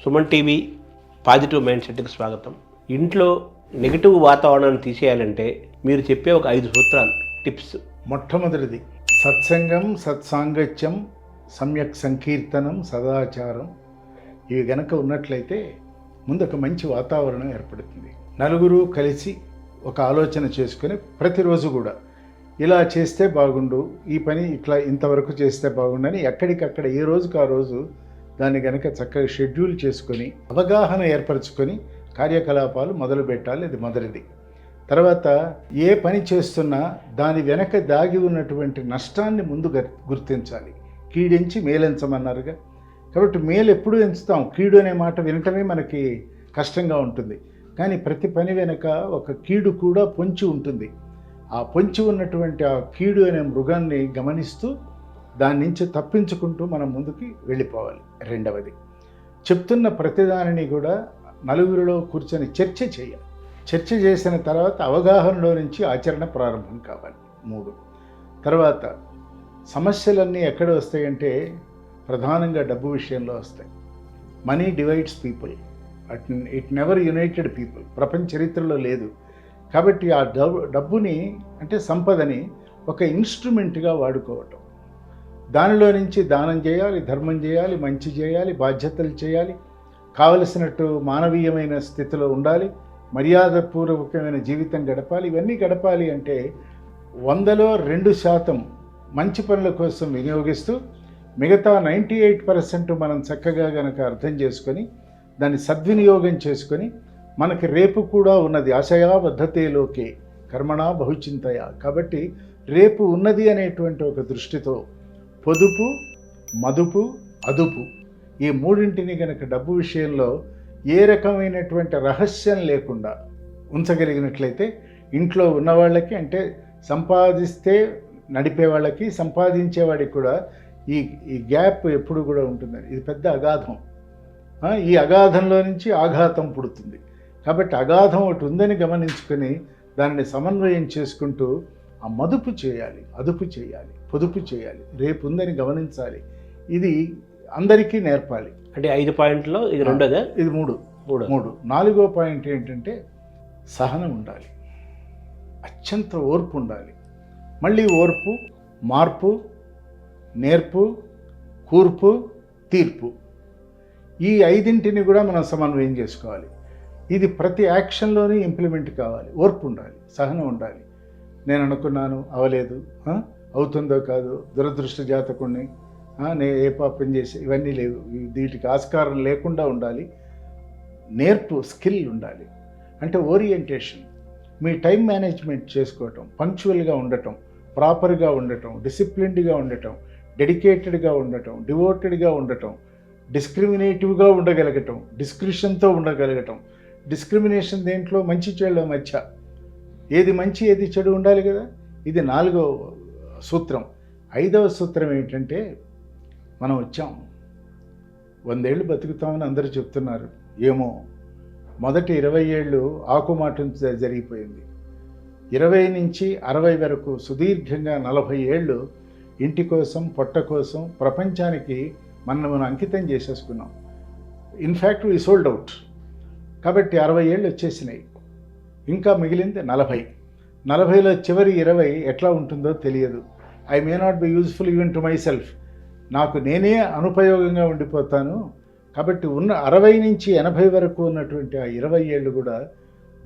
Suman TV positive mind సెట్కి స్వాగతం. ఇంట్లో నెగిటివ్ వాతావరణాన్ని తీసేయాలంటే మీరు చెప్పే ఒక 5 సూత్రాలు, టిప్స్. మొట్టమొదటిది సత్సంగం, సత్సాంగత్యం, సమ్యక్ సంకీర్తనం, సదాచారం. ఇవి గనక ఉన్నట్లయితే ముందు ఒక మంచి వాతావరణం ఏర్పడుతుంది. నలుగురు కలిసి ఒక ఆలోచన చేసుకొని ప్రతిరోజు కూడా ఇలా చేస్తే బాగుండు, ఈ పని ఇట్లా ఇంతవరకు చేస్తే బాగుండని ఎక్కడికక్కడ ఏ రోజుకు ఆ రోజు దాన్ని కనుక చక్కగా షెడ్యూల్ చేసుకొని అవగాహన ఏర్పరచుకొని కార్యకలాపాలు మొదలు పెట్టాలి. అది మొదటిది. తర్వాత ఏ పని చేస్తున్నా దాని వెనక దాగి ఉన్నటువంటి నష్టాన్ని ముందు గుర్తించాలి. కీడించి మేలెంచమన్నారుగా, కాబట్టి మేలు ఎప్పుడు ఎంచుతాం, కీడు అనే మాట వినటమే మనకి కష్టంగా ఉంటుంది. కానీ ప్రతి పని వెనక ఒక కీడు కూడా పొంచి ఉంటుంది. ఆ పొంచి ఉన్నటువంటి ఆ కీడు అనే మృగాన్ని గమనిస్తూ దాని నుంచి తప్పించుకుంటూ మనం ముందుకి వెళ్ళిపోవాలి. రెండవది, చెప్తున్న ప్రతిదానిని కూడా నలుగురిలో కూర్చొని చర్చ చేయాలి. చర్చ చేసిన తర్వాత అవగాహనలో నుంచి ఆచరణ ప్రారంభం కావాలి. 3, తర్వాత సమస్యలన్నీ ఎక్కడ వస్తాయంటే ప్రధానంగా డబ్బు విషయంలో వస్తాయి. Money divides people, it never United people. ప్రపంచ చరిత్రలో లేదు. కాబట్టి ఆ డబ్బుని అంటే సంపదని ఒక ఇన్స్ట్రుమెంట్గా వాడుకోవటం, దానిలో నుంచి దానం చేయాలి, ధర్మం చేయాలి, మంచి చేయాలి, బాధ్యతలు చేయాలి, కావలసినట్టు మానవీయమైన స్థితిలో ఉండాలి, మర్యాదపూర్వకమైన జీవితం గడపాలి. ఇవన్నీ గడపాలి అంటే 100లో 2% మంచి పనుల కోసం వినియోగిస్తూ మిగతా 98% మనం చక్కగా గనక అర్థం చేసుకొని దాన్ని సద్వినియోగం చేసుకొని మనకి రేపు కూడా ఉన్నది. ఆశయా బద్ధతేలోకే కర్మణా బహుచింతయ. కాబట్టి రేపు ఉన్నది అనేటువంటి ఒక దృష్టితో పొదుపు, మదుపు, అదుపు, ఈ మూడింటిని కనుక డబ్బు విషయంలో ఏ రకమైనటువంటి రహస్యం లేకుండా ఉంచగలిగినట్లయితే ఇంట్లో ఉన్నవాళ్ళకి, అంటే సంపాదిస్తే నడిపే వాళ్ళకి, సంపాదించేవాడికి కూడా ఈ గ్యాప్ ఎప్పుడు కూడా ఉంటుందండి. ఇది పెద్ద అగాధం. ఈ అగాధంలో నుంచి ఆఘాతం పుడుతుంది. కాబట్టి అగాధం ఒకటి ఉందని గమనించుకొని దానిని సమన్వయం చేసుకుంటూ ఆ మదుపు చేయాలి, అదుపు చేయాలి, పొదుపు చేయాలి, రేపు ఉందని గమనించాలి. ఇది అందరికీ నేర్పాలి. అంటే 5 పాయింట్లో ఇది రెండోదా? ఇది 3. 4వ పాయింట్ ఏంటంటే సహనం ఉండాలి, అత్యంత ఓర్పు ఉండాలి. మళ్ళీ ఓర్పు, మార్పు, నేర్పు, కూర్పు, తీర్పు, ఈ 5ంటిని కూడా మనం సమన్వయం చేసుకోవాలి. ఇది ప్రతి యాక్షన్లోనే ఇంప్లిమెంట్ కావాలి. ఓర్పు ఉండాలి, సహనం ఉండాలి. నేను అనుకున్నాను అవలేదు, అవుతుందో కాదు, దురదృష్ట జాతకుడిని, నేను ఏ పాపం చేసి, ఇవన్నీ లేవు. వీటికి ఆస్కారం లేకుండా ఉండాలి. నేర్పు, స్కిల్ ఉండాలి. అంటే ఓరియంటేషన్, మీ టైం మేనేజ్మెంట్ చేసుకోవటం, పంక్చువల్గా ఉండటం, ప్రాపర్గా ఉండటం, డిసిప్లిన్డ్గా ఉండటం, డెడికేటెడ్గా ఉండటం, డివోటెడ్గా ఉండటం, డిస్క్రిమినేటివ్గా ఉండగలగటం, డిస్క్రిషన్తో ఉండగలగటం. డిస్క్రిమినేషన్ దేంట్లో, మంచి చెడుల మధ్య ఏది మంచి ఏది చెడు ఉండాలి కదా. ఇది 4వ సూత్రం. 5వ సూత్రం ఏంటంటే మనం వచ్చాం 100 ఏళ్ళు బతుకుతామని అందరూ చెప్తున్నారు. ఏమో, మొదటి 20 ఏళ్ళు ఆకుమాటం జరిగిపోయింది. 20 నుంచి 60 వరకు సుదీర్ఘంగా 40 ఏళ్ళు ఇంటి కోసం, పొట్ట కోసం, ప్రపంచానికి మనం అంకితం చేసేసుకున్నాం. In fact we sold out. కాబట్టి 60 ఏళ్ళు వచ్చేసినాయి. ఇంకా మిగిలింది 40. 40లో చివరి 20 ఎట్లా ఉంటుందో తెలియదు. I may not be useful even to my self. నాకు నేనే అనుపయోగంగా ఉండిపోతాను. కాబట్టి ఉన్న 60 నుంచి 80 వరకు ఉన్నటువంటి ఆ 20 ఏళ్ళు కూడా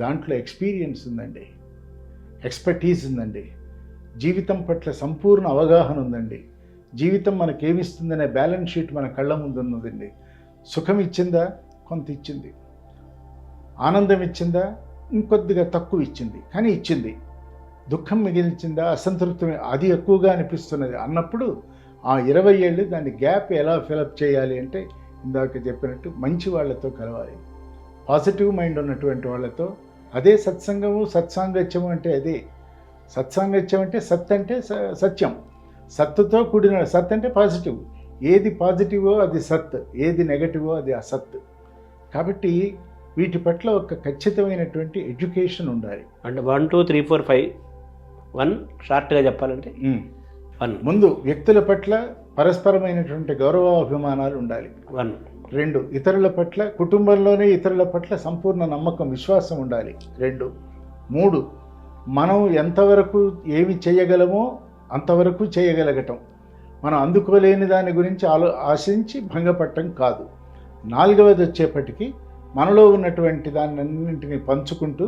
దాంట్లో ఎక్స్పీరియన్స్ ఉందండి, ఎక్స్పర్టీస్ ఉందండి, జీవితం పట్ల సంపూర్ణ అవగాహన ఉందండి, జీవితం మనకేమిస్తుందనే బ్యాలెన్స్ షీట్ మన కళ్ళ ముందు ఉన్నదండి. సుఖం ఇచ్చిందా? కొంత ఇచ్చింది. ఆనందం ఇచ్చిందా? ఇంకొద్దిగా తక్కువ ఇచ్చింది, కానీ ఇచ్చింది. దుఃఖం మిగిల్చిందా? అసంతృప్తి అది ఎక్కువగా అనిపిస్తున్నది అన్నప్పుడు ఆ 20 ఏళ్ళు దాన్ని గ్యాప్ ఎలా ఫిలప్ చేయాలి అంటే ఇందాక చెప్పినట్టు మంచి వాళ్ళతో కలవాలి, పాజిటివ్ మైండ్ ఉన్నటువంటి వాళ్ళతో. అదే సత్సంగము, సత్సాంగత్యము అంటే అదే. సత్సాంగత్యం అంటే సత్ అంటే సత్యం, సత్తుతో కూడిన సత్ అంటే పాజిటివ్. ఏది పాజిటివో అది సత్, ఏది నెగటివో అది అసత్. కాబట్టి వీటి పట్ల ఒక ఖచ్చితమైనటువంటి ఎడ్యుకేషన్ ఉండాలి. అంటే 1 2 3 4 5 1 షార్ట్గా చెప్పాలంటే 1 ముందు వ్యక్తుల పట్ల పరస్పరమైనటువంటి గౌరవాభిమానాలు ఉండాలి. 2, ఇతరుల పట్ల కుటుంబంలోనే ఇతరుల పట్ల సంపూర్ణ నమ్మకం విశ్వాసం ఉండాలి. 2, 3, మనం ఎంతవరకు ఏమి చేయగలమో అంతవరకు చేయగలగటం, మనం అందుకోలేని దాని గురించి ఆశించి భంగపడటం కాదు. 4వది వచ్చేప్పటికీ మనలో ఉన్నటువంటి దాన్నింటిని పంచుకుంటూ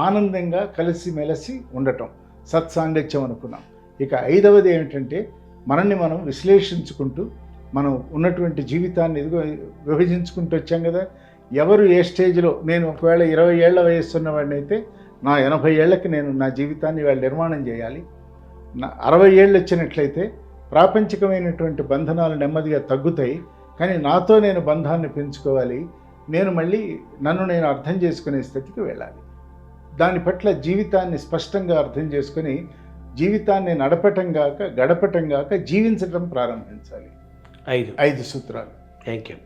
ఆనందంగా కలిసిమెలిసి ఉండటం, సత్సాంగత్యం అనుకున్నాం. ఇక 5వది ఏమిటంటే మనల్ని మనం విశ్లేషించుకుంటూ మనం ఉన్నటువంటి జీవితాన్ని విభజించుకుంటూ వచ్చాం కదా. ఎవరు ఏ స్టేజ్లో, నేను ఒకవేళ 20 ఏళ్ల వయస్సు ఉన్నవాడిని అయితే నా 80 ఏళ్ళకి నేను నా జీవితాన్ని వాళ్ళు నిర్మాణం చేయాలి. 60 ఏళ్ళు వచ్చినట్లయితే ప్రాపంచికమైనటువంటి బంధనాలు నెమ్మదిగా తగ్గుతాయి, కానీ నాతో నేను బంధాన్ని పెంచుకోవాలి, నేను మళ్ళీ నన్ను నేను అర్థం చేసుకునే స్థితికి వెళ్ళాలి. దాని పట్ల జీవితాన్ని స్పష్టంగా అర్థం చేసుకొని జీవితాన్ని నడపటం గాక గడపటం గాక జీవించటం ప్రారంభించాలి. 5 5 సూత్రాలు. Thank you.